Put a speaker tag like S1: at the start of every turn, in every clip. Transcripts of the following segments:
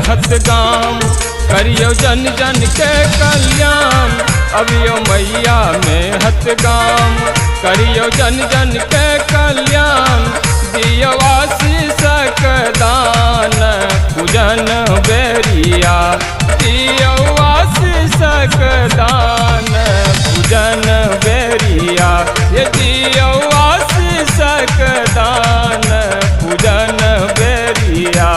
S1: हत गाम, करियो जन जन के कल्याण। अबियो मैया में हत गाम, करियो जन जन के कल्याण। दियो आशीष दान पूजन बेरिया, दियो आशीष दान पूजन बेरिया। ये दियो आशीष दान पूजन बेरिया।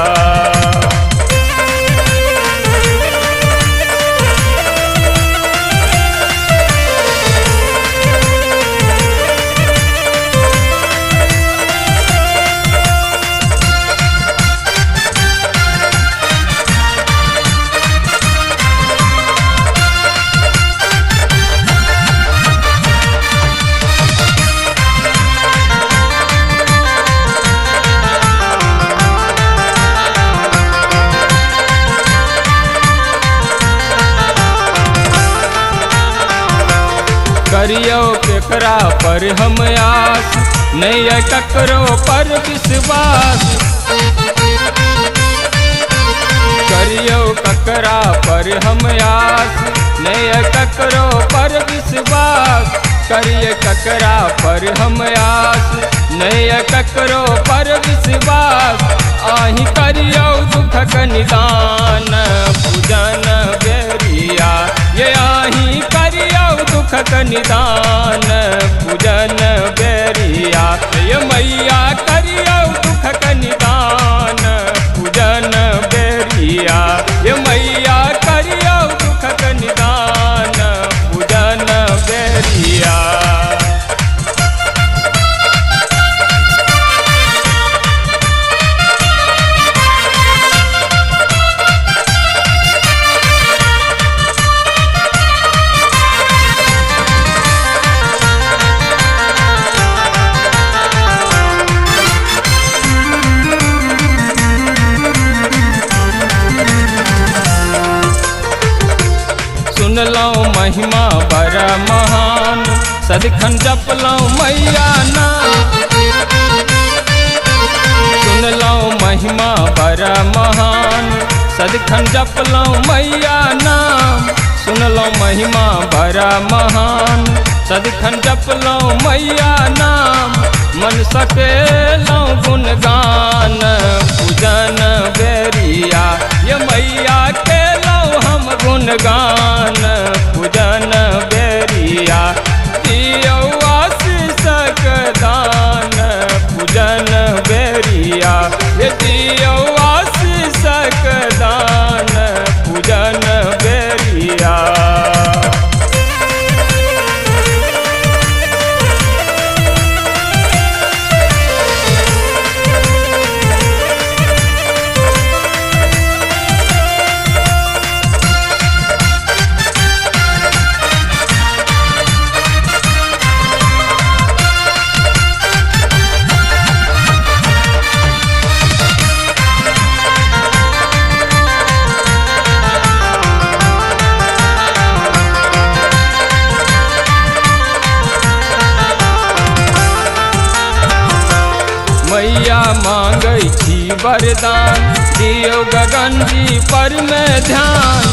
S1: करियो केकरा पर हम आस, नहीं है ककरो पर विश्वास। करियो ककरा पर हम आस, नहीं है ककरो पर विश्वास। करिए ककरा पर हम आस, नहीं है ककरो पर विश्वास। आही करियो दुखक निदान पूजन बेरिया। ये आही करियो दुखक निदान पूजन बेरिया। ये मैया करियो दुखक निदान पूजन बेरिया। ये मैया करियो दुखक निदान पूजन बेरिया। सुन लो महिमा बड़ा महान, सदिखन जप लो मैया नाम। सुन लो महिमा बड़ा महान, सदिखन जप लो मैया नाम। सुन लो महिमा बड़ा महान, सदिखन जप लो मैया नाम। मन सके लो गुणगान पूजन बेरिया। ये मैया के लो हम गुणगान पूजन बेरिया। दियो आशीष दान पूजन बेरिया। ये दियो आशीष दान पूजन बेरिया। मैया मांगै छी वरदान, दियो गगन जी पर में ध्यान।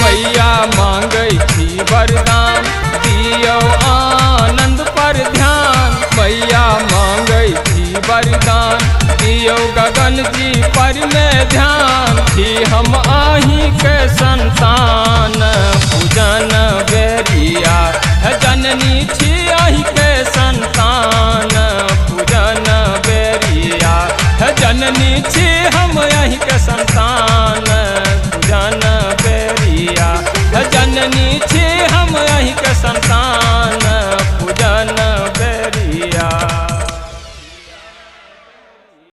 S1: मैया मांगै छी वरदान, दियो आनंद पर ध्यान। मैया मांगै छी वरदान, दियो गगन जी पर में ध्यान। कि हम आही के संतान पूजन बेरिया। जननी छी आही के संतान पूजन बेरिया। जननी छी हम आही के संतान पूजन बेरिया। जननी छी हम आही के संतान